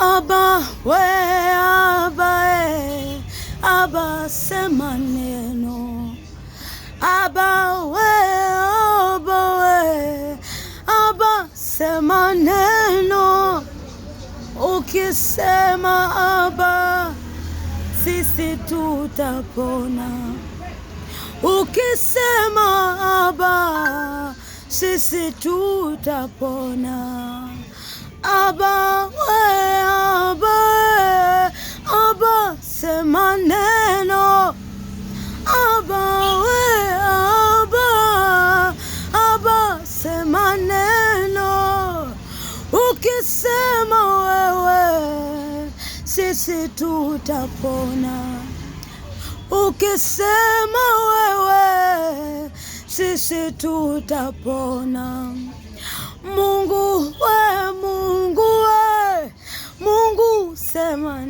Aba we, Aba sema neno. Aba we, Aba sema neno. Ukisema Aba, sisi tutapona. Ukisema Aba, sisi tutapona. Aba we, Aba sema neno. Aba we, Aba sema neno. Ukisema wewe, sisi tutapona. Ukisema wewe, sisi tutapona. Mungu we, Mungu sema